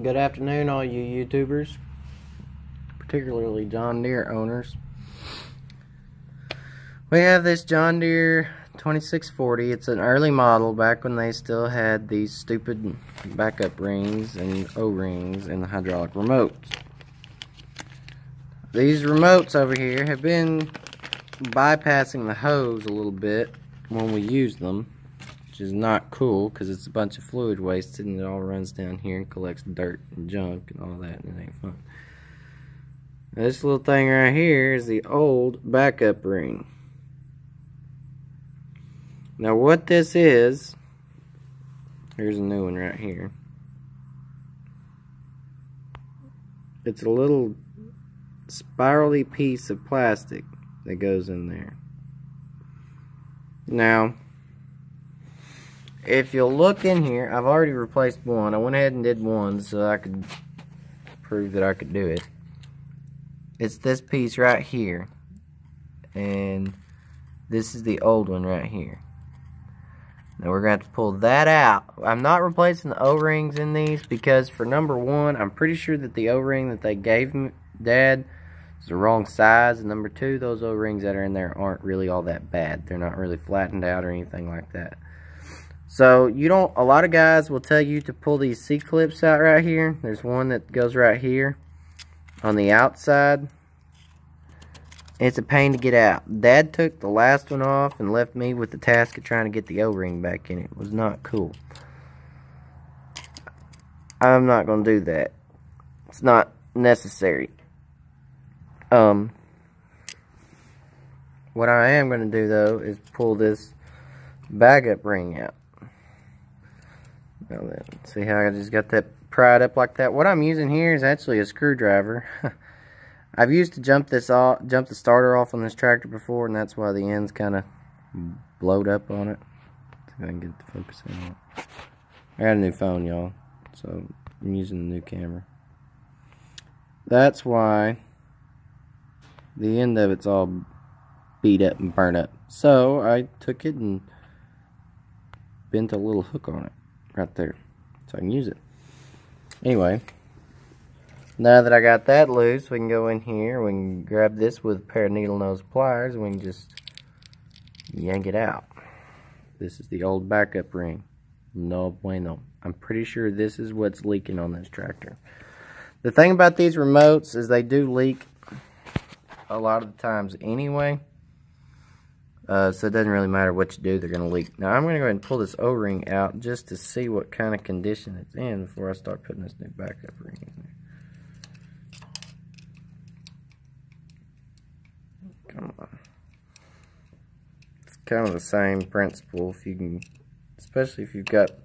Good afternoon, all you YouTubers, particularly John Deere owners. We have this John Deere 2640. It's an early model back when they still had these stupid backup rings and O-rings and the hydraulic remotes. These remotes over here have been bypassing the hose a little bit when we use them, which is not cool because it's a bunch of fluid wasted and it all runs down here and collects dirt and junk and all that, and it ain't fun. Now, this little thing right here is the old backup ring. Now what this is, here's a new one right here. It's a little spirally piece of plastic that goes in there. Now, if you'll look in here, I've already replaced one. I went ahead and did one so I could prove that I could do it. It's this piece right here, and this is the old one right here. Now we're going to have to pull that out. I'm not replacing the O-rings in these because, for number one, I'm pretty sure that the O-ring that they gave me, Dad, is the wrong size, and number two, those O-rings that are in there aren't really all that bad. They're not really flattened out or anything like that. So you don't, a lot of guys will tell you to pull these C-clips out right here. There's one that goes right here on the outside. It's a pain to get out. Dad took the last one off and left me with the task of trying to get the O-ring back in. It was not cool. I'm not going to do that. It's not necessary. What I am going to do though is pull this backup ring out. Now then, see how I just got that pried up like that? What I'm using here is actually a screwdriver. I've used to jump the starter off on this tractor before, and that's why the end's kind of blowed up on it. See if I can get the focus on it. I got a new phone, y'all, so I'm using the new camera. That's why the end of it's all beat up and burnt up. So I took it and bent a little hook on it right there so I can use it. Anyway, now that I got that loose, we can go in here, we can grab this with a pair of needle nose pliers, and we can just yank it out. This is the old backup ring. No bueno. I'm pretty sure this is what's leaking on this tractor. The thing about these remotes is they do leak a lot of the times anyway. So it doesn't really matter what you do, they're going to leak. Now I'm going to go ahead and pull this O-ring out just to see what kind of condition it's in before I start putting this new backup ring in there. Come on. It's kind of the same principle. If you can, especially if you've got a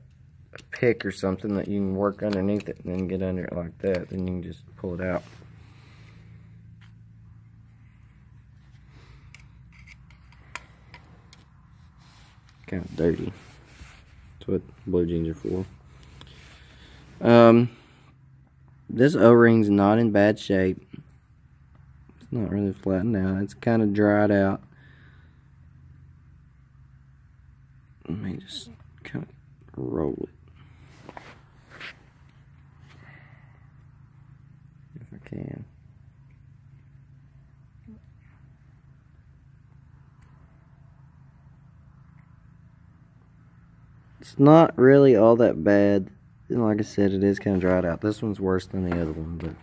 pick or something that you can work underneath it and then get under it like that, then you can just pull it out. Kind of dirty. That's what blue jeans are for. This O-ring's not in bad shape. It's not really flattened out. It's kind of dried out. Let me just kind of roll it. If I can. It's not really all that bad. And like I said, it is kind of dried out. This one's worse than the other one, but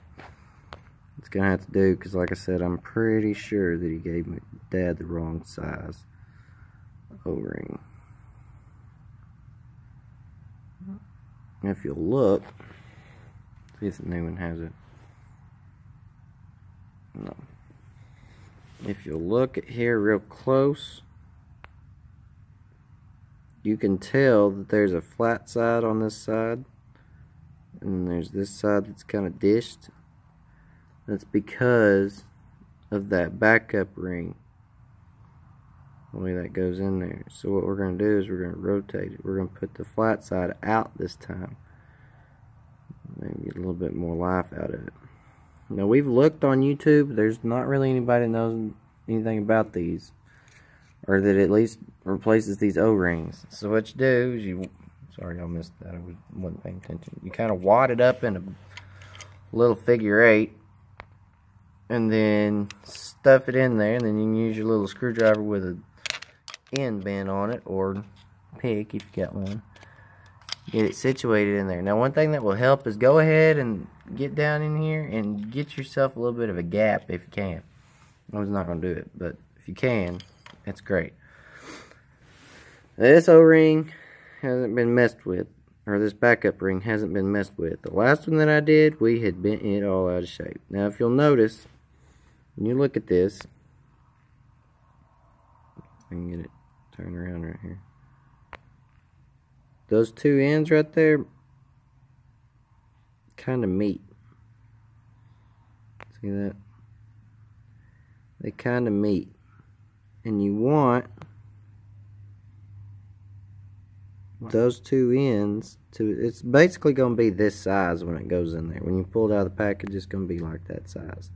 it's gonna have to do because, like I said, I'm pretty sure that he gave me Dad the wrong size O-ring. If you look, see if the new one has it. No. If you look at here real close, you can tell that there's a flat side on this side, and there's this side that's kind of dished. That's because of that backup ring, the way that goes in there. So what we're going to do is we're going to rotate it. We're going to put the flat side out this time. Maybe get a little bit more life out of it. Now, we've looked on YouTube. There's not really anybody that knows anything about these, or that at least replaces these O-rings. So what you do is you Sorry, y'all missed that. I wasn't paying attention. You kind of wad it up in a little figure 8, and then stuff it in there, and then you can use your little screwdriver with a end bend on it, or pick if you got one. Get it situated in there. Now, one thing that will help is go ahead and get down in here and get yourself a little bit of a gap if you can. I was not going to do it, but if you can, that's great. This O-ring hasn't been messed with, or this backup ring hasn't been messed with. The last one that I did, we had bent it all out of shape. Now, if you'll notice, when you look at this, I can get it turned around right here. Those two ends right there kind of meet. See that? They kind of meet. And you want those two ends to, it's basically going to be this size when it goes in there. When you pull it out of the package, it's going to be like that size.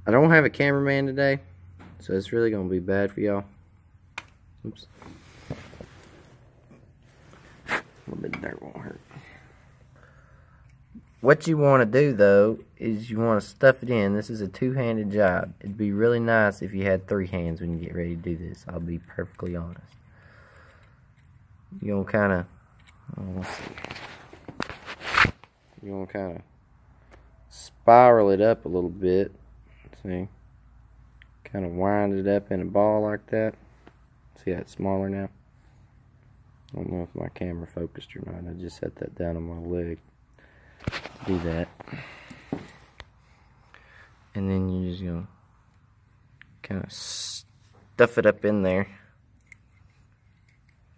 I don't have a cameraman today, so it's really going to be bad for y'all. Oops. A little bit of dirt won't hurt. What you want to do, though, is you want to stuff it in. This is a two-handed job. It'd be really nice if you had 3 hands when you get ready to do this. I'll be perfectly honest. You're going to kind of, let's see. You're going to kind of spiral it up a little bit. See? Kind of wind it up in a ball like that. See how it's smaller now? I don't know if my camera focused or not. I just set that down on my leg. Do that. And then you're just going to kind of stuff it up in there.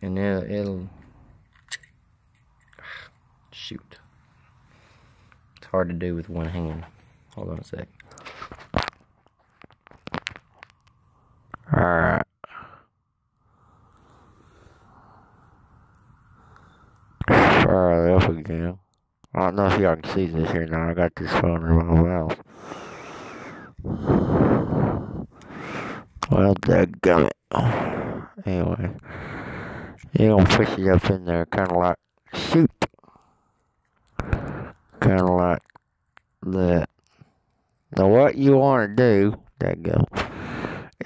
And it'll shoot. It's hard to do with one hand. Hold on a sec. Alright. Fire it up again. I don't know if y'all can see this here now. I got this phone in my mouth. Well, dadgummit. Anyway. You're going to push it up in there, kind of like, shoot. Kind of like that. Now what you want to do, dadgum,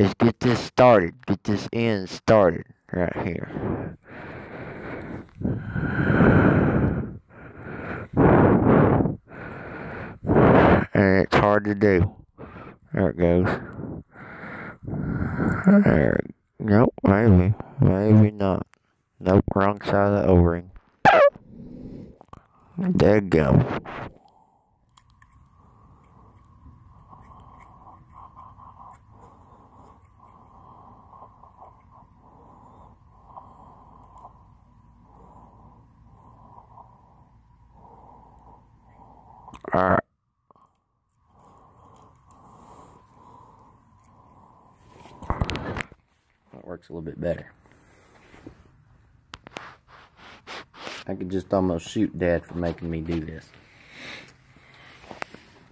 is get this started. Get this end started right here. And it's hard to do. There it goes. There. Nope, maybe. Maybe not. Nope, wrong side of the O-ring. There you go. Alright. That works a little bit better. I could just almost shoot Dad for making me do this.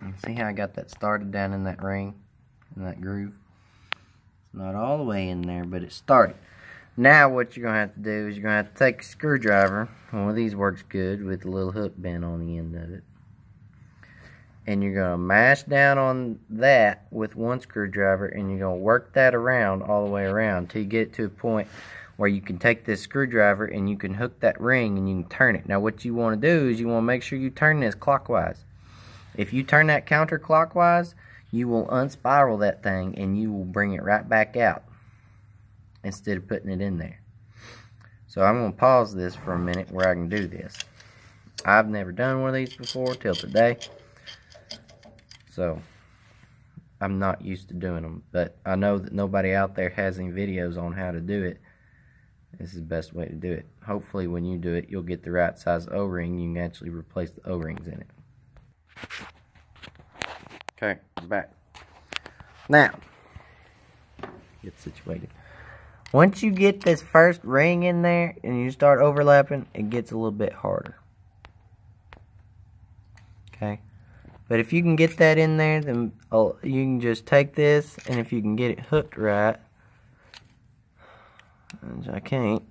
And see how I got that started down in that ring, in that groove? It's not all the way in there, but it started. Now what you're going to have to do is you're going to have to take a screwdriver. One of these works good with a little hook bent on the end of it. And you're going to mash down on that with one screwdriver, and you're going to work that around all the way around until you get to a point where you can take this screwdriver and you can hook that ring and you can turn it. Now what you want to do is you want to make sure you turn this clockwise. If you turn that counterclockwise, you will unspiral that thing and you will bring it right back out instead of putting it in there. So I'm going to pause this for a minute where I can do this. I've never done one of these before till today. So I'm not used to doing them, but I know that nobody out there has any videos on how to do it. This is the best way to do it. Hopefully when you do it, you'll get the right size O-ring. You can actually replace the O-rings in it. Okay, we're back. Now, get situated. Once you get this first ring in there and you start overlapping, it gets a little bit harder. Okay? But if you can get that in there, then you can just take this, and if you can get it hooked right, which I can't,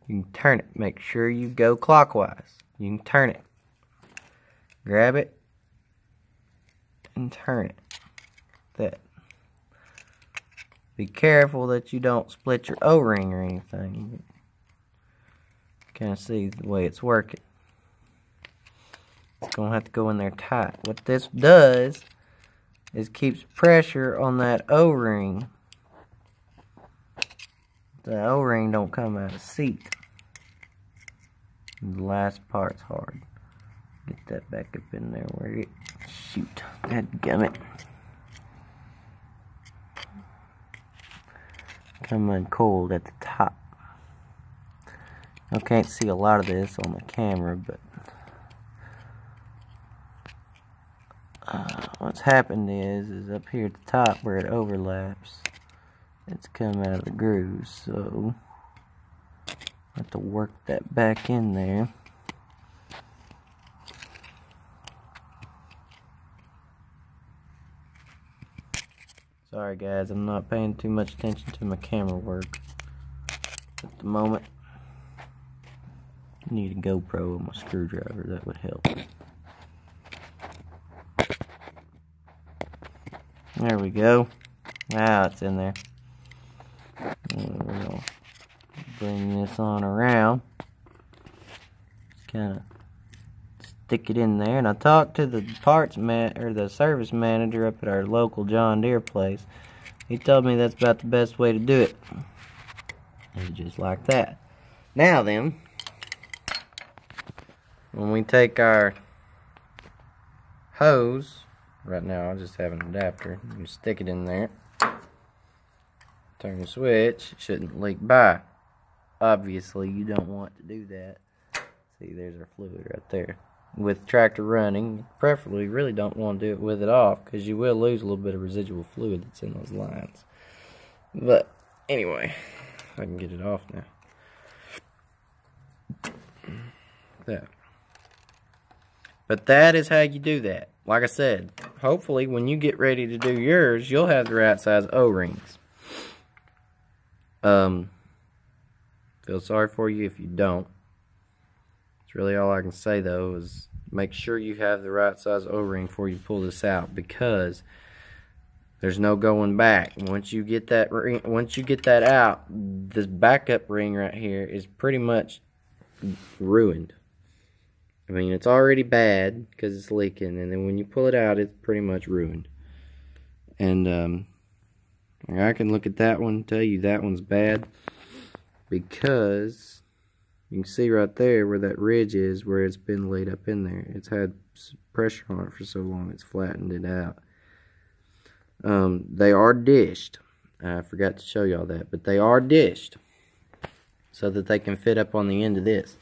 You can turn it. Make sure you go clockwise. You can turn it. Grab it and turn it. That. Be careful that you don't split your O-ring or anything. Kind of see the way it's working. It's going to have to go in there tight. What this does is keeps pressure on that O-ring. The O-ring don't come out of seat. The last part's hard. Get that back up in there where it... Shoot. Dadgummit. Come in cold at the top. I can't see a lot of this on the camera, but what's happened is up here at the top where it overlaps, it's come out of the grooves, so I have to work that back in there. Sorry guys, I'm not paying too much attention to my camera work at the moment. I need a GoPro and my screwdriver, that would help. There we go. Now it's in there. And we're going to bring this on around. Just kind of stick it in there. And I talked to the the service manager up at our local John Deere place. He told me that's about the best way to do it. And just like that. Now then, when we take our hose, right now I just have an adapter, you stick it in there, turn the switch, it shouldn't leak by. Obviously you don't want to do that. See, there's our fluid right there. With tractor running, preferably you really don't want to do it with it off, because you will lose a little bit of residual fluid that's in those lines. But anyway, I can get it off now. There. But that is how you do that. Like I said, hopefully when you get ready to do yours, you'll have the right size O-rings. Feel sorry for you if you don't. It's really all I can say though, is make sure you have the right size O-ring before you pull this out, because there's no going back. Once you get that ring, once you get that out, this backup ring right here is pretty much ruined. I mean, it's already bad because it's leaking, and then when you pull it out, it's pretty much ruined. And I can look at that one and tell you that one's bad, because you can see right there where that ridge is, where it's been laid up in there. It's had pressure on it for so long, it's flattened it out. They are dished. I forgot to show y'all that, but they are dished so that they can fit up on the end of this.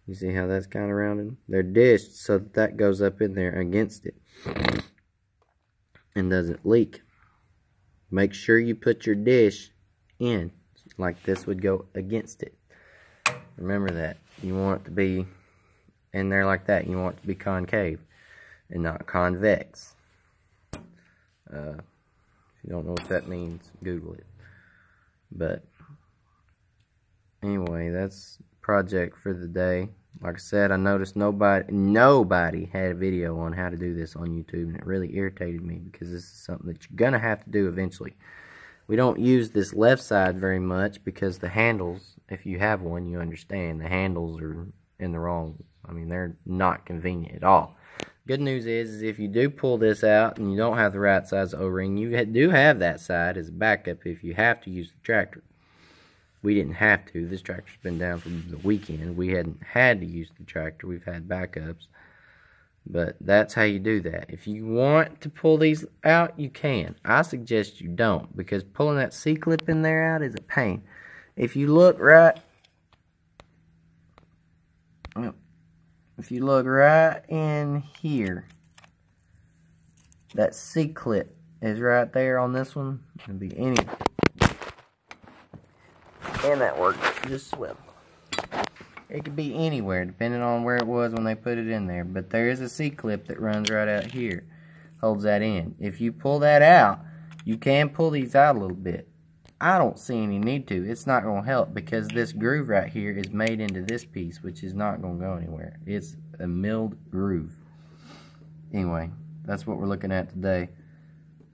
You see how that's kind of rounded? They're dished so that that goes up in there against it and doesn't leak. Make sure you put your dish in like this would go against it. Remember that. You want it to be in there like that. You want it to be concave and not convex. If you don't know what that means, Google it. But anyway, that's the project for the day. Like I said, I noticed nobody had a video on how to do this on YouTube, and it really irritated me, because this is something that you're gonna have to do eventually. We don't use this left side very much because the handles, if you have one, you understand, the handles are in the wrong. I mean, they're not convenient at all. Good news is if you do pull this out and you don't have the right size O-ring, you do have that side as a backup if you have to use the tractor. We didn't have to. This tractor's been down for the weekend. We hadn't had to use the tractor. We've had backups. But that's how you do that. If you want to pull these out, you can. I suggest you don't, because pulling that C-clip in there out is a pain. If you look right, in here, that C-clip is right there on this one. It'll be anywhere. And that works just swell. It could be anywhere, depending on where it was when they put it in there. But there is a C-clip that runs right out here. Holds that in. If you pull that out, you can pull these out a little bit. I don't see any need to. It's not going to help because this groove right here is made into this piece, which is not going to go anywhere. It's a milled groove. Anyway, that's what we're looking at today.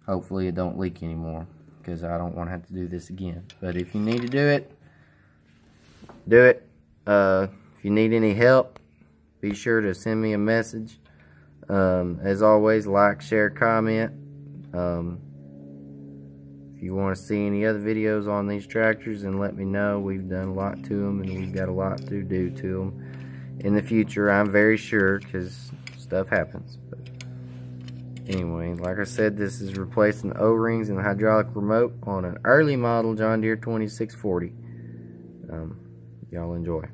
Hopefully it don't leak anymore, because I don't want to have to do this again. But if you need to do it, do it. If you need any help, be sure to send me a message. As always, like, share, comment. If you want to see any other videos on these tractors, then let me know. We've done a lot to them, and we've got a lot to do to them in the future, I'm very sure, because stuff happens. But anyway, like I said, this is replacing the O-rings and the hydraulic remote on an early model John Deere 2640. Y'all enjoy.